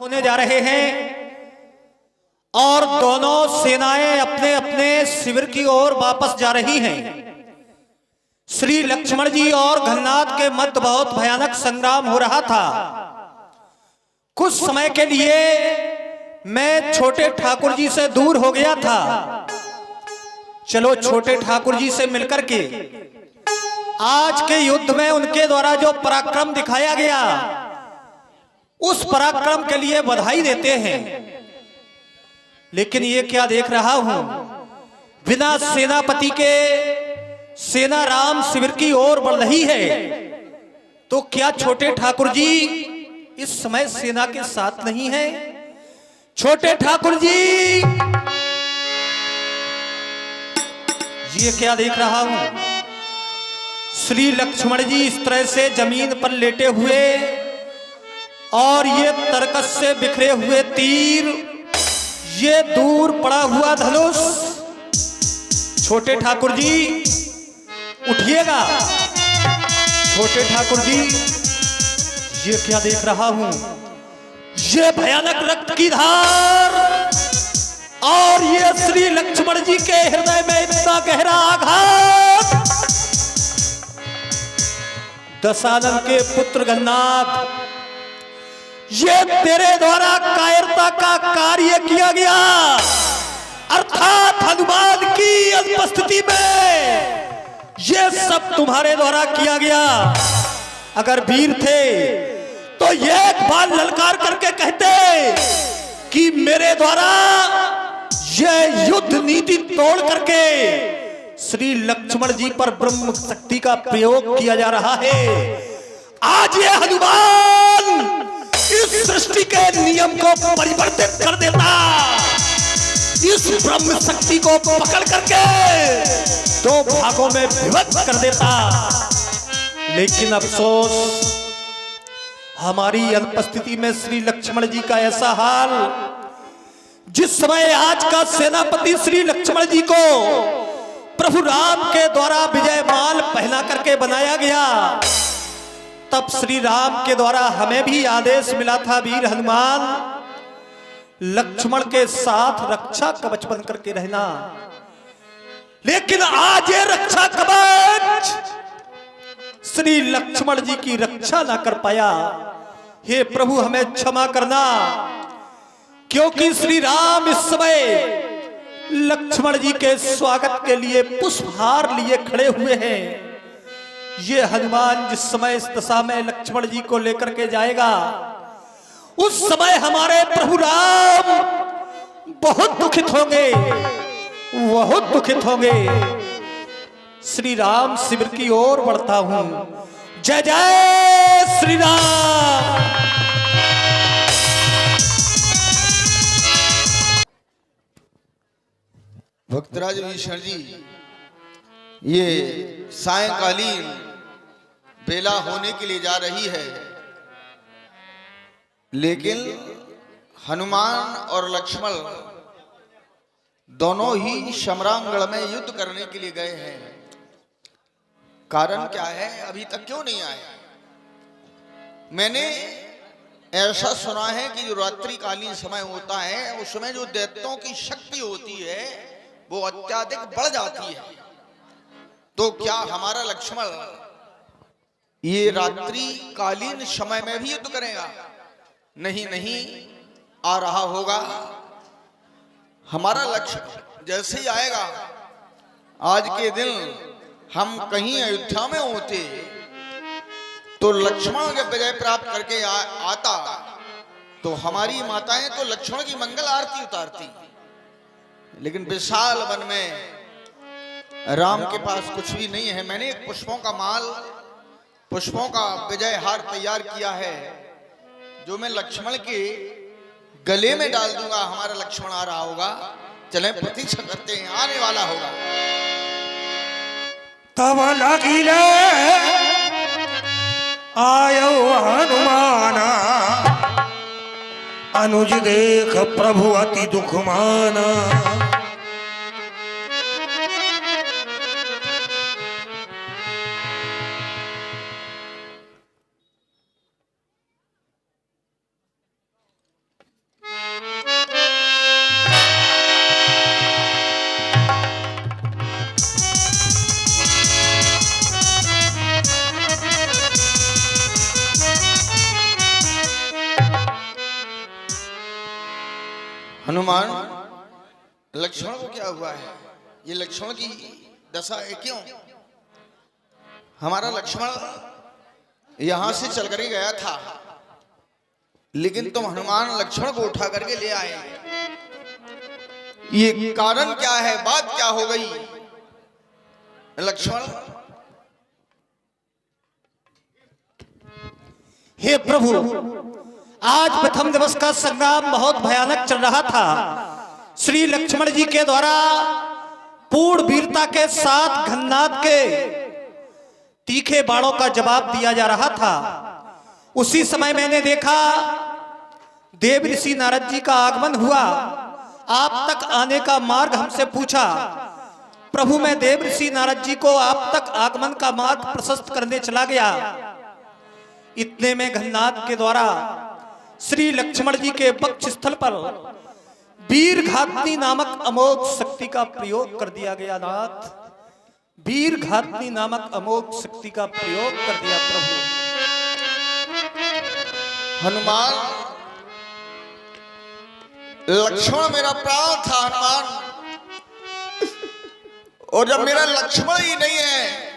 होने जा रहे हैं और दोनों सेनाएं अपने अपने शिविर की ओर वापस जा रही हैं। श्री लक्ष्मण जी और घननाथ के मध्य बहुत भयानक संग्राम हो रहा था। कुछ समय के लिए मैं छोटे ठाकुर जी से दूर हो गया था। चलो छोटे ठाकुर जी से मिलकर के आज के युद्ध में उनके द्वारा जो पराक्रम दिखाया गया उस पराक्रम के लिए बधाई देते हैं। लेकिन ये क्या देख रहा हूं, बिना सेनापति के सेना राम शिविर की ओर बढ़ रही है। तो क्या छोटे ठाकुर जी इस समय सेना के साथ नहीं है? छोटे ठाकुर जी, ये क्या देख रहा हूं, श्री लक्ष्मण जी इस तरह से जमीन पर लेटे हुए और ये तरकस से बिखरे हुए तीर, ये दूर पड़ा हुआ धनुष। छोटे ठाकुर जी उठिएगा। छोटे ठाकुर जी, ये क्या देख रहा हूं, ये भयानक रक्त की धार और ये श्री लक्ष्मण जी के हृदय में इतना गहरा आघात। दशानन के पुत्र घननाथ, ये तेरे द्वारा कायरता का कार्य किया गया, अर्थात हनुमान की अनुपस्थिति में ये सब तुम्हारे द्वारा किया गया। अगर वीर थे तो ये एक बार ललकार करके कहते कि मेरे द्वारा ये युद्ध नीति तोड़ करके श्री लक्ष्मण जी पर ब्रह्म शक्ति का प्रयोग किया जा रहा है। आज ये हनुमान इस सृष्टि के नियम को परिवर्तित कर देता, इस ब्रह्म शक्ति को पकड़ करके दो भागों में विभक्त कर देता। लेकिन अफसोस, हमारी अनुपस्थिति में श्री लक्ष्मण जी का ऐसा हाल, जिस समय आज का सेनापति श्री लक्ष्मण जी को प्रभु राम के द्वारा विजयमाल पहना करके बनाया गया, तब श्री राम के द्वारा हमें भी आदेश मिला था, वीर हनुमान लक्ष्मण के साथ रक्षा कवच बन करके रहना। लेकिन आज ये रक्षा कवच श्री लक्ष्मण जी की रक्षा ना कर पाया। हे प्रभु, हमें क्षमा करना, क्योंकि श्री राम इस समय लक्ष्मण जी के स्वागत के लिए पुष्पहार लिए खड़े हुए हैं। ये हनुमान जिस समय इस दशा में लक्ष्मण जी को लेकर के जाएगा, उस समय हमारे प्रभु राम बहुत दुखित होंगे, बहुत दुखित होंगे। श्री राम शिविर की ओर बढ़ता हूं। जय जय श्री राम। भक्तराज भीषण जी, ये सायंकालीन बेला होने के लिए जा रही है, लेकिन हनुमान और लक्ष्मण दोनों ही शमरांगण में युद्ध करने के लिए गए हैं। कारण क्या है, अभी तक क्यों नहीं आए? मैंने ऐसा सुना है कि जो रात्रिकालीन समय होता है, उस समय जो दैत्यों की शक्ति होती है वो अत्याधिक बढ़ जाती है। तो क्या हमारा लक्ष्मण ये रात्रिकालीन समय में भी युद्ध करेगा? नहीं नहीं, आ रहा होगा हमारा लक्ष्मण। जैसे ही आएगा, आज के दिन हम कहीं अयोध्या में होते तो लक्ष्मण जब विजय प्राप्त करके आता तो हमारी माताएं तो लक्ष्मण की मंगल आरती उतारती। लेकिन विशाल वन में राम के पास कुछ भी नहीं है। मैंने एक पुष्पों का माल, पुष्पों का विजय हार तैयार किया है, जो मैं लक्ष्मण के गले में डाल दूंगा। हमारा लक्ष्मण आ रहा होगा, चलें प्रतीक्षा करते हैं, आने वाला होगा। तब लगिले आयो हनुमाना, अनुज देख प्रभु अति दुख माना। हनुमान, लक्ष्मण को क्या हुआ है? ये लक्ष्मण की दशा है क्यों? हमारा लक्ष्मण यहां से चल कर गया था, लेकिन तुम हनुमान लक्ष्मण को उठा करके ले आए। ये कारण क्या है? बात क्या हो गई? लक्ष्मण, हे प्रभु, आज प्रथम दिवस का संग्राम बहुत भयानक चल रहा था। श्री लक्ष्मण जी के द्वारा पूर्ण वीरता के साथ घन्नाद के तीखे बाणों का जवाब दिया जा रहा था। उसी समय मैंने देखा देव ऋषि नारद जी का आगमन हुआ। आप तक आने का मार्ग हमसे पूछा। प्रभु, मैं देव ऋषि नारद जी को आप तक आगमन का मार्ग प्रशस्त करने चला गया। इतने में घन्नाद के द्वारा श्री लक्ष्मण जी के वक्ष स्थल पर वीर घातनी नामक अमोघ शक्ति का प्रयोग कर दिया गया। नाथ, वीर घातनी नामक अमोघ शक्ति का प्रयोग कर दिया। प्रभु हनुमान, लक्ष्मण मेरा प्राण था हनुमान, और जब मेरा लक्ष्मण ही नहीं है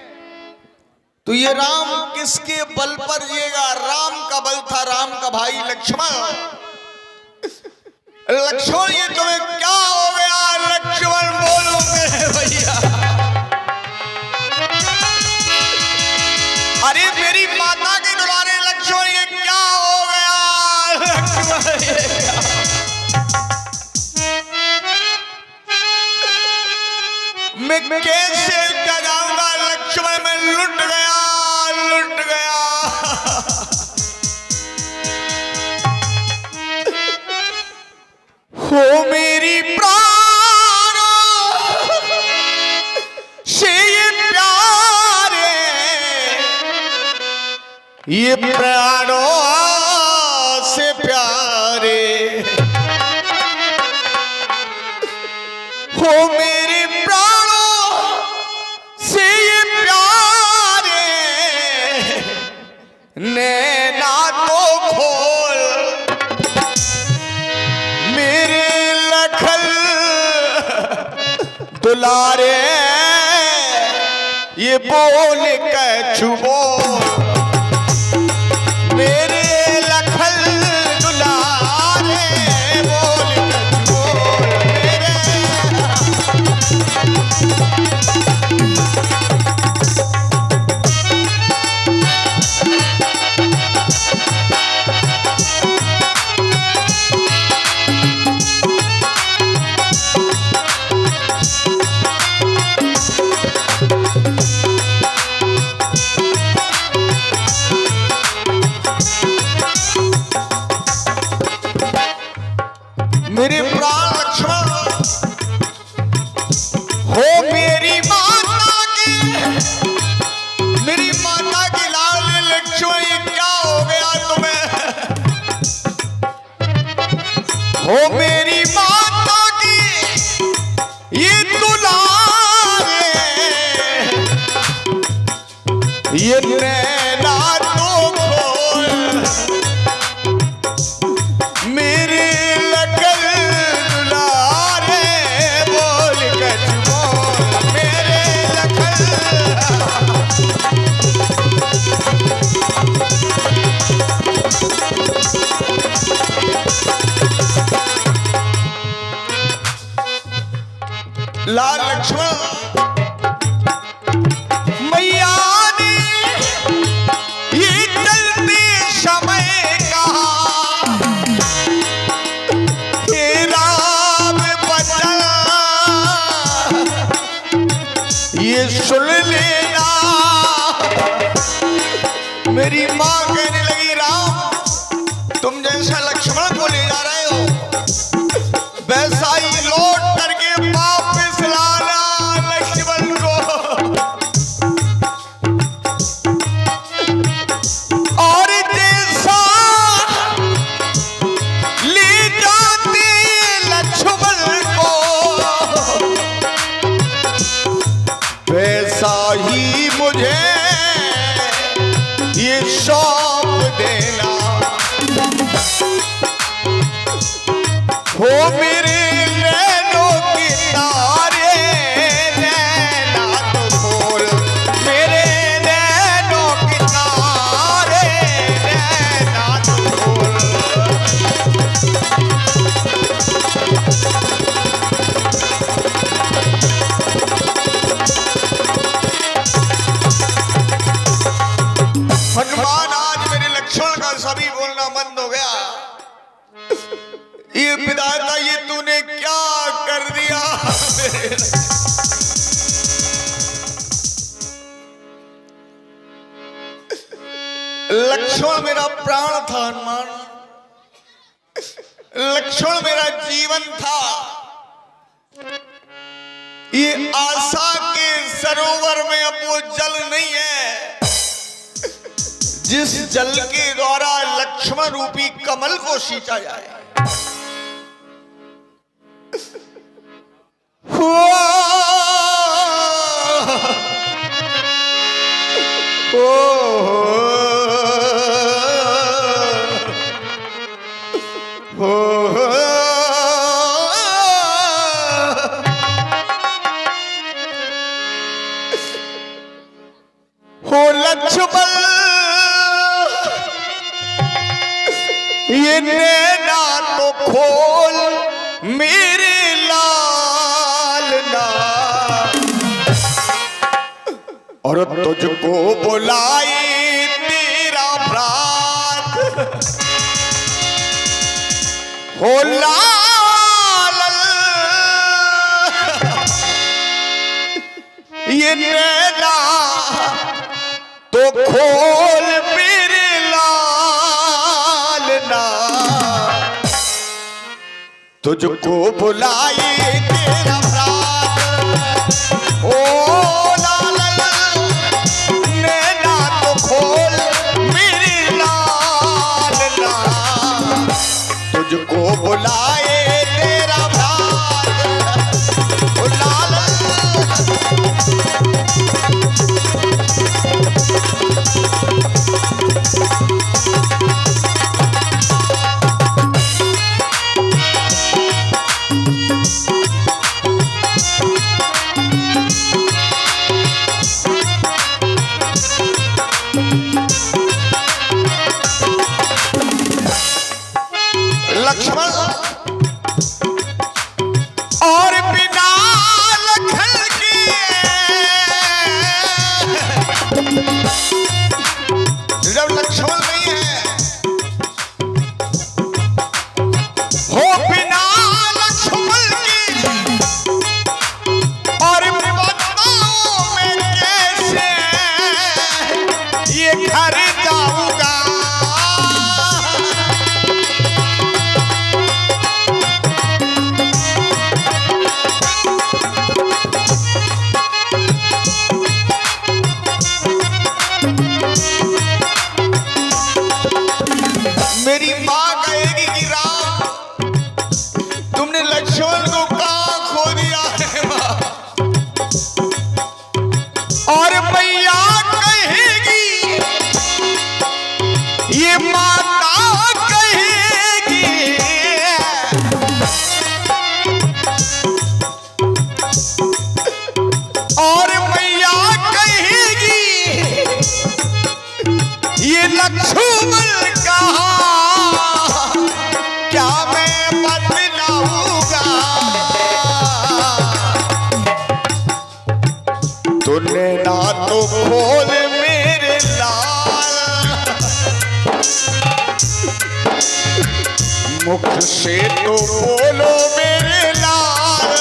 तो ये राम किसके बल पर जिएगा? राम का बल था, राम का भाई लक्ष्मण। लक्ष्मण, ये तुम्हें क्या हो गया? लक्ष्मण बोलो मेरे भैया। अरे मेरी माता के दुलारे लक्ष्मण, ये क्या हो गया? लक्ष्मण, ये क्या? मैं कैसे जगाऊंगा लक्ष्मण? मैं लुट गया, लुट गया। हो मेरी प्राण से ये प्यारे, ये प्राणों से प्यारे, हो मेरे प्राणों से ये प्यारे, नैना तो खोल मेरे लखन दुलारे, ये बोल के छुबो मेरे लखन दुलारे, बोल के छुबो मेरे। मेरे प्राण लक्ष्मण, हो मेरी माता की लाल लक्ष्मण, ये क्या हो गया तुम्हें? हो मेरी माता की ये दुलारे, ये नैना तो खोल मेरे लखन दुलारे, बोल कछ बोल मेरे लखन। लाल लक्ष्मण, मैया ने ये चलते समय कहा, हे राम बचन ये सुन लेना। मेरी माँ कहने लगी, राम तुम जैसा लक्ष्मण को ले जा रहे हो, वैसा ही लौट करके वापस लाना लक्ष्मण को। और जैसा ले जाते लक्ष्मण को, वैसा ही मुझे ये सौंप देना। हो मेरे नैनों की तारे नैना तो खोल मेरे नैनों की तारे नैना तो खोल हनुमान आज मेरे लक्ष्मण का सभी बोलना बंद हो गया। ये विधाता ये तूने क्या कर दिया। लक्ष्मण मेरा प्राण था हनुमान, लक्ष्मण मेरा जीवन था। ये आशा के सरोवर में अब वो जल नहीं है जिस जल के द्वारा लक्ष्मण रूपी कमल को सींचा जाए। हो लक्ष्मण ये नैना तो खोल मेरे लाल ना और तुझको बुलाए तेरा भ्रात हो लाल ये नैना तो खोल मेरे लाल ना तुझको बुलाए तेरा भ्रात ओ लाल नैना तो खोल मेरे लाल ना तुझको बुलाए तेरा भ्रात ओ लाल लक्ष्मण और बिना लखन के जब लक्ष्मण नहीं है हो बिना लक्ष्मण के और बताओ मैं कैसे ये घर जाऊंगा। मेरी माँ कहेगी कि राम तुमने लक्ष्मण को कहाँ खो दिया है माँ, और मैया कहेगी ये माता कहेगी और मैया कहेगी ये लक्ष्मण कहाँ क्या मैं बदलाऊंगा। तूने ना तो खोल मेरे लाल मुख से तो बोलो मेरे लाल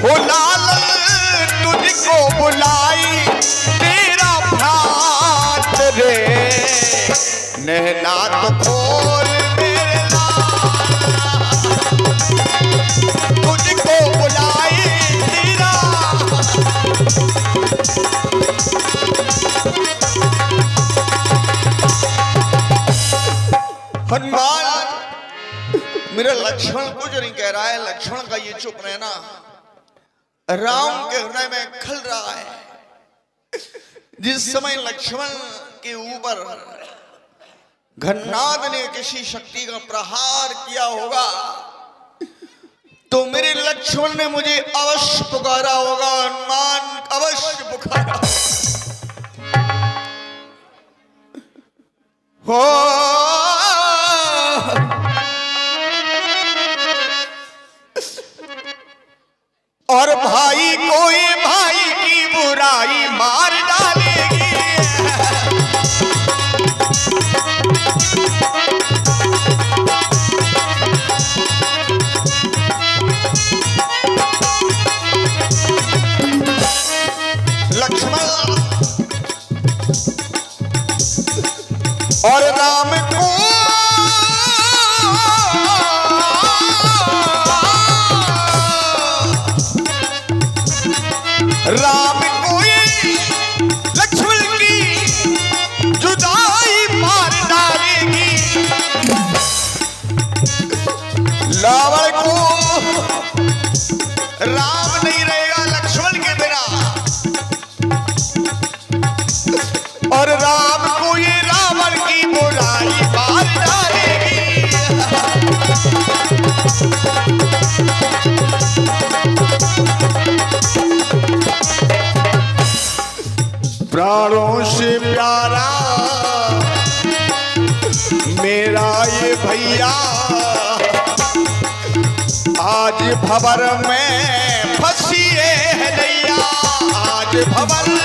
हो लाल तुझको बुलाई तेरा भ्रात रे नैना तो खोल मेरे लाल तुझको बुलाई तेरा हनुमान मेरा लक्ष्मण कुछ नहीं कह रहा है। लक्ष्मण का ये चुप रहना राम के हृदय में खल रहा है। जिस समय लक्ष्मण के ऊपर घननाद ने किसी शक्ति का प्रहार किया होगा तो मेरे लक्ष्मण ने मुझे अवश्य पुकारा होगा, हनुमान अवश्य पुकारा हो। और भाई कोई भाई की बुराई मार डालेगी। लक्ष्मण और राम को लक्ष्मण की जुदाई मार डालेगी। रावण को राम नहीं रहेगा लक्ष्मण के बिना, और राम को ये रावण की बुराई मार डालेगी। प्राणों से प्यारा मेरा ये भैया आज भंवर में फंसी है नैया, आज भंवर में।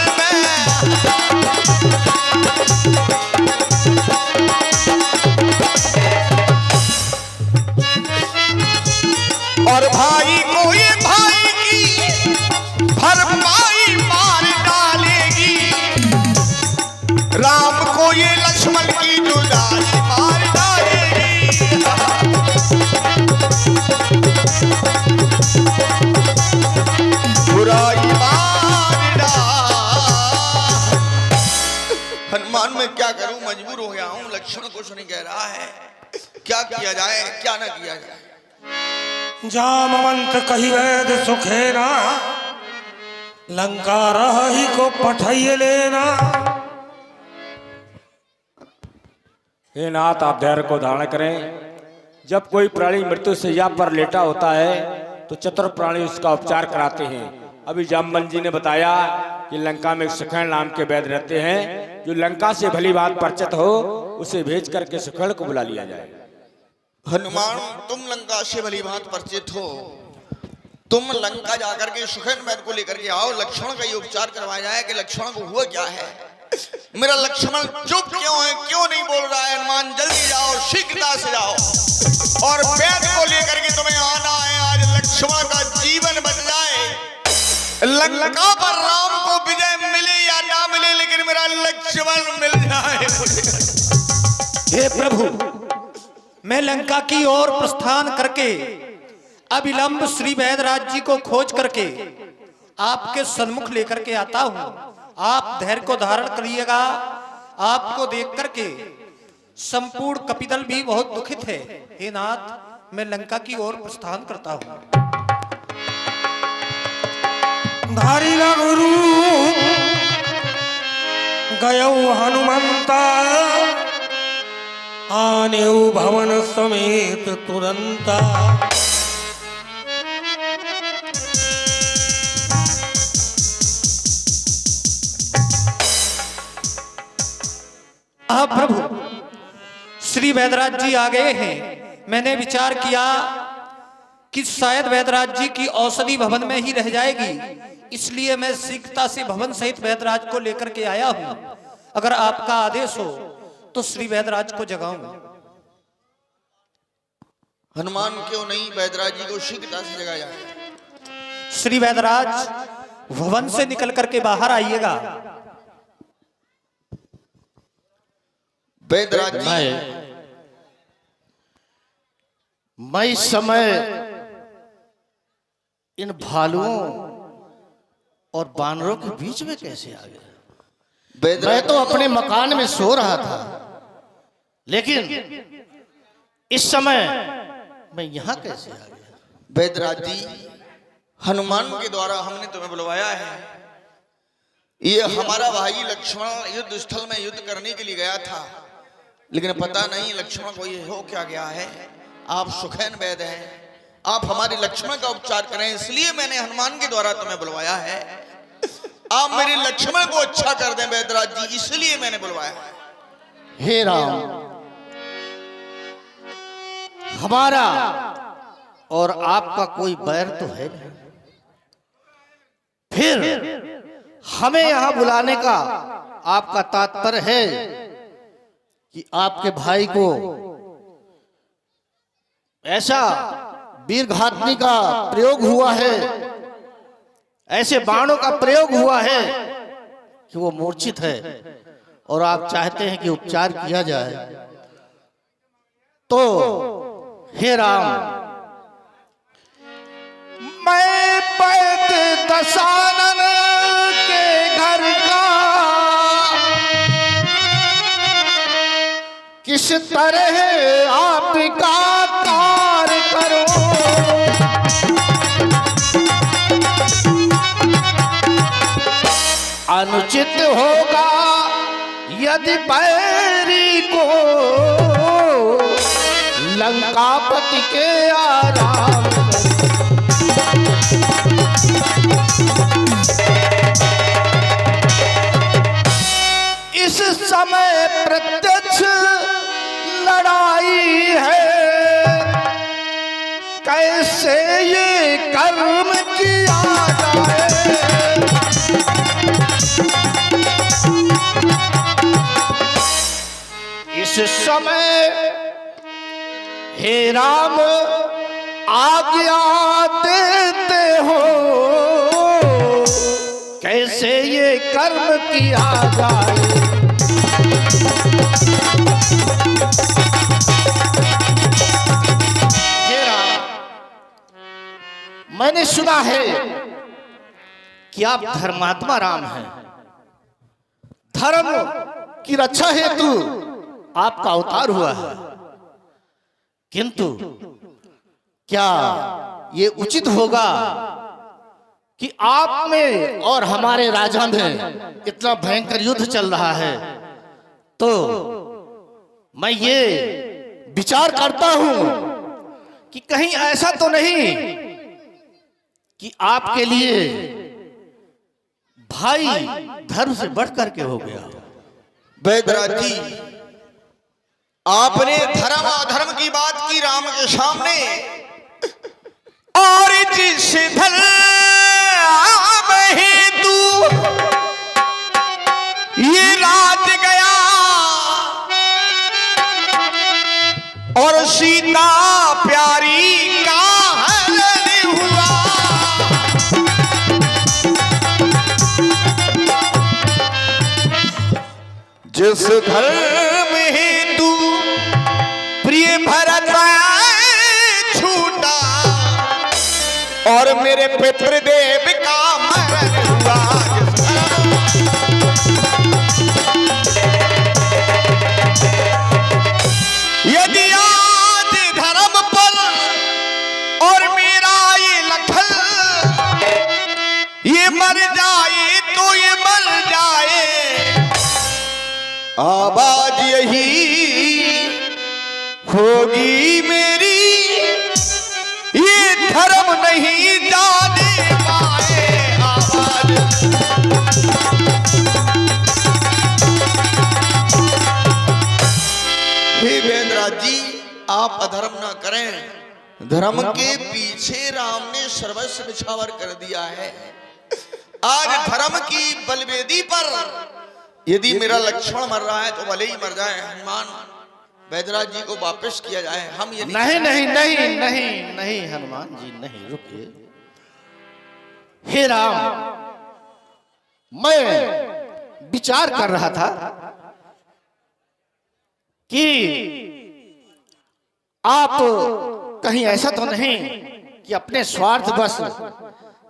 और भाई को ये भाई की भरपाई मार डालेगी। राम को ये लक्ष्मण की जुदाई मार डालेगी। बुराई मार डाल। हनुमान मैं क्या करूं, मजबूर हो गया हूं। लक्ष्मण कुछ नहीं कह रहा है, क्या किया जाए क्या ना किया जाए। जामवंत कही वैद सुखेना, लंका रही को पठाइए लेना। हे नाथ, आप धैर्य को धारण करें। जब कोई प्राणी मृत्यु शैया पर लेटा होता है तो चतुर प्राणी उसका उपचार कराते हैं। अभी जामवंत जी ने बताया कि लंका में एक सुखेन नाम के वैद्य रहते हैं, जो लंका से भली बात परिचित हो उसे भेज करके सुखेन को बुला लिया जाए। हनुमान तुम लंका से भली बात परिचित हो, तुम लंका जाकर के सुखेन वैद्य को लेकर के आओ, लक्ष्मण का ये उपचार करवाया जाए कि लक्ष्मण को हुआ क्या है। मेरा लक्ष्मण चुप क्यों है, क्यों नहीं बोल रहा है। हनुमान जल्दी जाओ, शीघ्रता से जाओ और वैद्य को लेकर के तुम्हें आना है। आज लक्ष्मण का जीवन बच जाए। लंका पर राम को विजय मिले या ना मिले, लेकिन मेरा लक्ष्मण मिल जाए। हे प्रभु, मैं लंका की ओर प्रस्थान करके अविलंब श्री वैदराज जी को खोज करके आपके सन्मुख लेकर के आता हूं। आप धैर्य को धारण करिएगा। आपको देख करके संपूर्ण कपिदल भी बहुत दुखित है। हे नाथ, मैं लंका की ओर प्रस्थान करता हूं। धारी गुरु गयौ हनुमंता, आनेऊ भवन समेत तुरंता। आप प्रभु श्री वैदराज जी आ गए हैं। मैंने विचार किया कि शायद वैदराज जी की औषधि भवन में ही रह जाएगी, इसलिए मैं शीघ्रता से भवन सहित वैदराज को लेकर के आया हूं। अगर आपका आदेश हो तो श्री वैदराज को जगाऊं। हनुमान क्यों नहीं, वैदराज जी को शीघ्रता से जगाया जाए। श्री वैदराज भवन से निकल करके बाहर आइएगा। वैदराज जी, मैं इस समय इन भालुओं और बानरों के बीच में कैसे आ गया? मैं तो अपने मकान में सो रहा था, लेकिन इस समय मैं यहां कैसे आ गया? वैदराज जी, हनुमान के द्वारा हमने तुम्हें बुलवाया है। ये हमारा भाई लक्ष्मण युद्ध स्थल में युद्ध करने के लिए गया था, लेकिन पता नहीं लक्ष्मण को ये हो क्या गया है। आप सुखैन वैद्य हैं, आप हमारे लक्ष्मण का उपचार करें, इसलिए मैंने हनुमान के द्वारा तुम्हें बुलवाया है। आप मेरे लक्ष्मण को अच्छा कर दें वैद्यराज जी, इसलिए मैंने बुलवाया है। हे राम, हमारा और आपका कोई बैर तो है नहीं, फिर हमें यहां बुलाने का आपका तात्पर्य है कि आपके भाई को ऐसा वीरघातनी का प्रयोग हुआ है, ऐसे बाणों का प्रयोग हुआ है कि वो मूर्छित है और आप चाहते हैं कि उपचार किया जाए। तो हे राम, मैं पैत दशानन के घर का किस तरह आपका कार्य करो, अनुचित होगा यदि बैरी को लंकापति के आराम। इस समय प्रत्यक्ष लड़ाई है, कैसे ये कर्म किया जाए। इस समय हे राम आज्ञा देते हो, कैसे ये कर्म किया जाए। हे राम, मैंने सुना है कि आप धर्मात्मा राम हैं, धर्म की रक्षा हेतु आपका अवतार हुआ है, किंतु क्या ये उचित होगा कि आप में और हमारे राजा में इतना भयंकर युद्ध चल रहा है, तो मैं ये विचार करता हूं कि कहीं ऐसा तो नहीं कि आपके लिए भाई धर्म से बढ़ करके हो गया। वैद्यराज जी, आपने धर्म अधर्म की बात की राम के सामने, और जिस धर्म हेतु ये राज गया और सीता प्यारी का हरण हुआ, जिस धर्म हेतु प्रिय भरत छूटा और मेरे पितृदेव का मरण हुआ। यदि आज धर्म पर और मेरा ये लखन ये मर जाए तो ये मर जाए, आवाज यही होगी मेरी, ये धर्म नहीं जाने पाए आवाज। हे वेदराज जी, आप अधर्म ना करें, धर्म के पीछे राम ने सर्वस्व निछावर कर दिया है। आज धर्म की बलवेदी पर यदि मेरा लक्ष्मण मर रहा है तो भले ही मर जाए, हनुमान वैद्यराज जी को वापस किया जाए। हम ये नहीं नहीं नहीं नहीं नहीं हनुमान जी नहीं, रुकिए। हे राम, मैं विचार कर रहा था कि आप कहीं ऐसा तो नहीं कि अपने स्वार्थ बस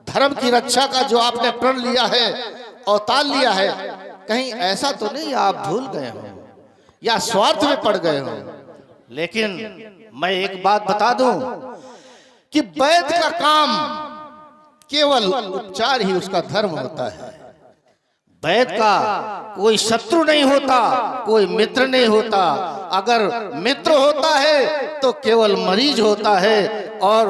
धर्म की रक्षा का जो आपने प्रण लिया है, अवतार लिया है, कहीं ऐसा तो नहीं आप भूल गए हो या स्वार्थ में पड़ गए हो। लेकिन मैं एक बात बता दूं कि वैद्य का काम केवल उपचार ही उसका धर्म होता है। वैद्य का कोई शत्रु नहीं होता, कोई मित्र नहीं होता, अगर मित्र होता है तो केवल मरीज होता है, और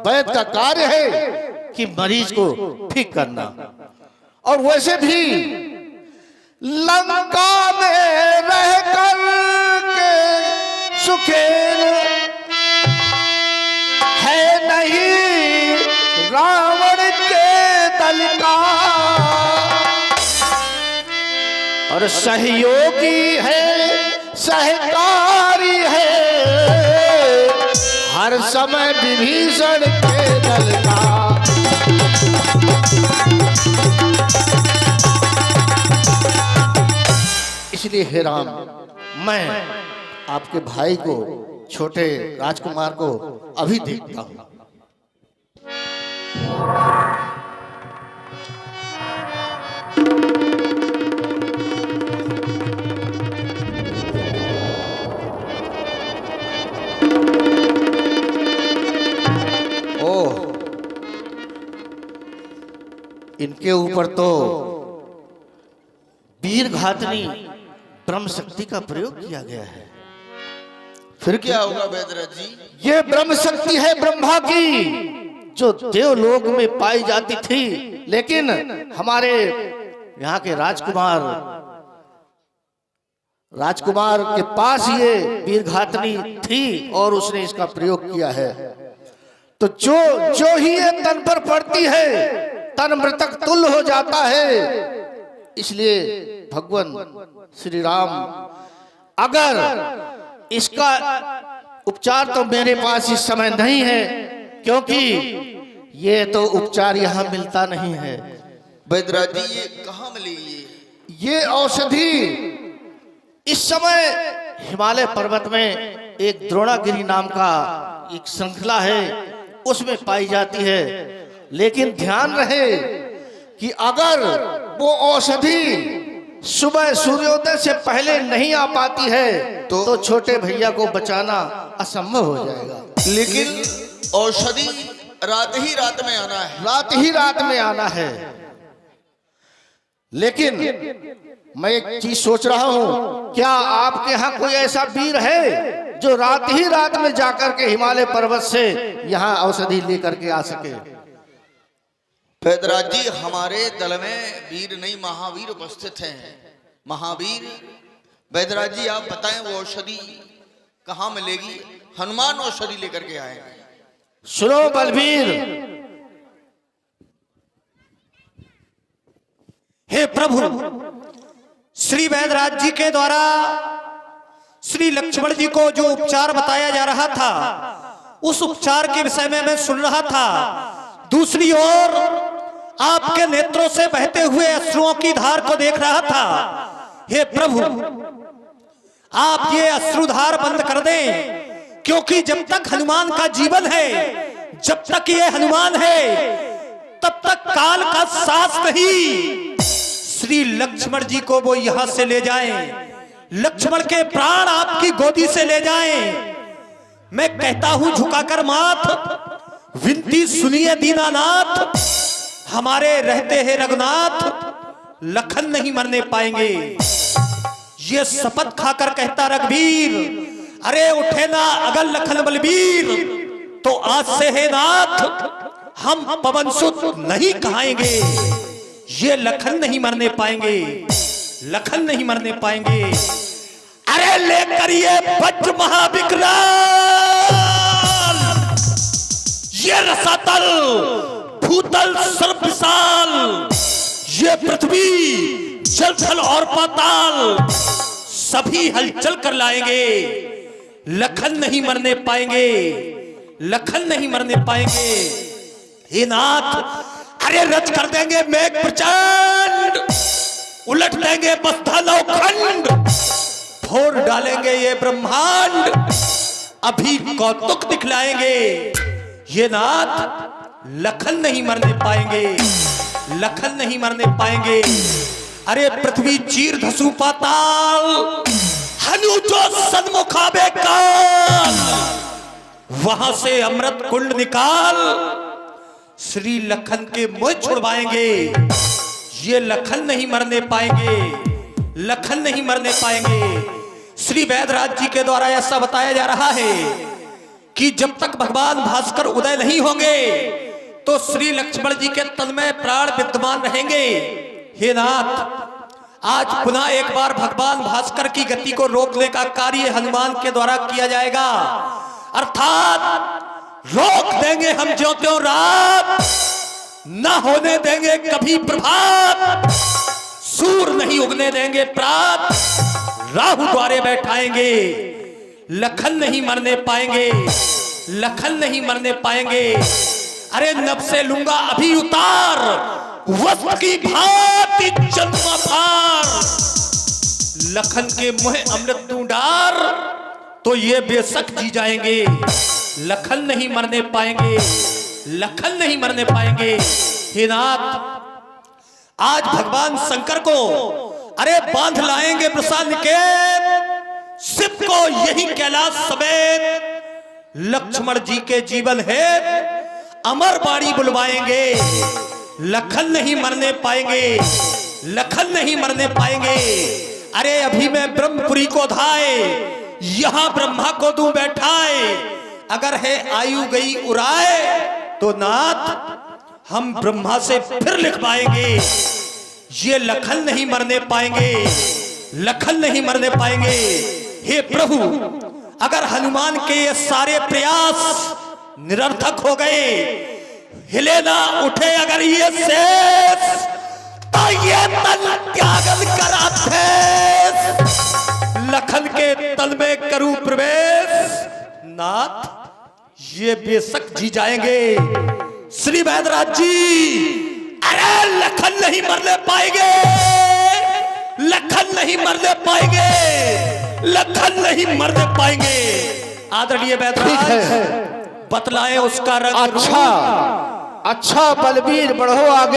वैद्य का कार्य है कि मरीज को ठीक करना। और वैसे भी लंका में रह कर के सुखेन है नहीं रावण के दल का, और सहयोगी है सहकारी है हर समय विभीषण के दल का। इसलिए हे राम, मैं आपके भाई को, छोटे राजकुमार को अभी देखता हूं। ओह, इनके ऊपर तो वीर घातनी ब्रह्म शक्ति का प्रयोग किया गया है। फिर क्या होगा वैद्यराज जी? ये ब्रह्म शक्ति है ब्रह्मा की, जो देवलोक में पाई जाती थी, लेकिन हमारे यहाँ के राजकुमार के पास ये वीर घातनी थी और उसने इसका प्रयोग किया है। तो जो ही ये तन पर पड़ती है तन मृतक तुल्य हो जाता है। इसलिए भगवान श्री राम, अगर इसका उपचार तो मेरे पास इस समय नहीं है, क्योंकि ये तो उपचार यहाँ मिलता नहीं है। वैद्यराज जी ये कहाँ मिलेगी? ये औषधि इस समय हिमालय पर्वत में एक द्रोणागिरी नाम का एक श्रृंखला है, उसमें पाई जाती है। लेकिन ध्यान रहे कि अगर वो औषधि सुबह सूर्योदय से पहले नहीं आ पाती है तो छोटे भैया को बचाना असंभव हो जाएगा। लेकिन औषधि रात ही रात में आना है। रात ही रात में आना है। लेकिन मैं एक चीज सोच रहा हूं, क्या आपके यहाँ कोई ऐसा वीर है जो रात ही रात में जाकर के हिमालय पर्वत से यहाँ औषधि लेकर के आ सके? वैद्यराज जी हमारे दल में वीर नहीं महावीर उपस्थित हैं। महावीर वैद्यराज जी आप बताएं वो औषधि कहाँ मिलेगी? हनुमान औषधि लेकर के आए। सुनो बलबीर, हे प्रभु, श्री वैद्यराज जी के द्वारा श्री लक्ष्मण जी को जो उपचार बताया जा रहा था, उस उपचार के विषय में मैं सुन रहा था। दूसरी ओर आपके नेत्रों से बहते हुए अश्रुओं की धार को देख रहा था। हे प्रभु, आप ये अश्रुधार बंद कर दें, क्योंकि जब तक हनुमान का जीवन है, जब तक ये हनुमान है, तब तक काल का सास नहीं। श्री लक्ष्मण जी को वो यहां से ले जाएं, लक्ष्मण के प्राण आपकी गोदी से ले जाएं। मैं कहता हूं झुकाकर माथ, विनती सुनिए दीनानाथ, हमारे रहते हैं रघुनाथ, लखन नहीं मरने पाएंगे। ये शपथ खाकर कहता रघुवीर, अरे उठे ना अगल लखन बलबीर, तो आज से है नाथ हम पवन सुत नहीं कहाएंगे। ये लखन नहीं मरने पाएंगे, लखन नहीं मरने पाएंगे। अरे लेकर ये वज्र महाविकराल, ये रसातल भूतल सर्व विशाल, ये पृथ्वी जल थल और पाताल सभी हलचल कर लाएंगे। लखन नहीं मरने पाएंगे, लखन नहीं मरने पाएंगे। हे नाथ, अरे रच कर देंगे मेघ प्रचंड, उलट देंगे बस्ता नौखंड, फोड़ डालेंगे ये ब्रह्मांड, अभी कौतुक दिखलाएंगे। ये नाथ लखन नहीं मरने पाएंगे, लखन नहीं मरने पाएंगे। अरे पृथ्वी चीर धसू पाताल, हनु जो सन्मुख आवे काल, वहां से अमृत कुंड निकाल, श्री लखन के मुंह छुड़वाएंगे। ये लखन नहीं मरने पाएंगे, लखन नहीं मरने पाएंगे। श्री वैदराज जी के द्वारा ऐसा बताया जा रहा है कि जब तक भगवान भास्कर उदय नहीं होंगे तो श्री लक्ष्मण जी के तन में प्राण विद्यमान रहेंगे। हे नाथ, आज पुनः एक बार भगवान भास्कर की गति को रोकने का कार्य हनुमान के द्वारा किया जाएगा, अर्थात रोक देंगे हम ज्यों-त्यों रात, न होने देंगे कभी प्रभात, सूर नहीं उगने देंगे प्रात, राहु द्वारे बैठाएंगे, लखन नहीं मरने पाएंगे, लखन नहीं मरने पाएंगे। अरे नभ से लूंगा अभी उतार, वस्त्र की भांति जन्म फार, लखन के मुंह अमृत तू डार, तो ये बेशक जी जाएंगे, लखन नहीं मरने पाएंगे, लखन नहीं मरने पाएंगे। हे नाथ, आज भगवान शंकर को अरे बांध लाएंगे प्रसाद के, शिव को यही कैलाश समेत लक्ष्मण जी के जीवन है अमर बाणी बुलवाएंगे, लखन नहीं मरने पाएंगे, लखन नहीं मरने पाएंगे। अरे अभी मैं ब्रह्मपुरी को धाए, यहां ब्रह्मा को दूं बैठाए, अगर है आयु गई उड़ाए तो नाथ हम ब्रह्मा से फिर लिख पाएंगे, ये लखन नहीं मरने पाएंगे, लखन नहीं मरने पाएंगे। हे प्रभु, अगर हनुमान के ये सारे प्रयास निरर्थक हो गए, हिले ना उठे अगर ये शेष, तो ये तन त्यागन कराते, लखन के तन में करूं प्रवेश, नाथ ये बेशक जी जाएंगे। श्री वैदराज जी, अरे लखन नहीं मरने पाएंगे, लखन नहीं मरने पाएंगे, लखन नहीं मरने पाएंगे। आदरणीय वैदराज, बतलाएं उसका रंग। अच्छा, अच्छा बलबीर बढ़ो आगे।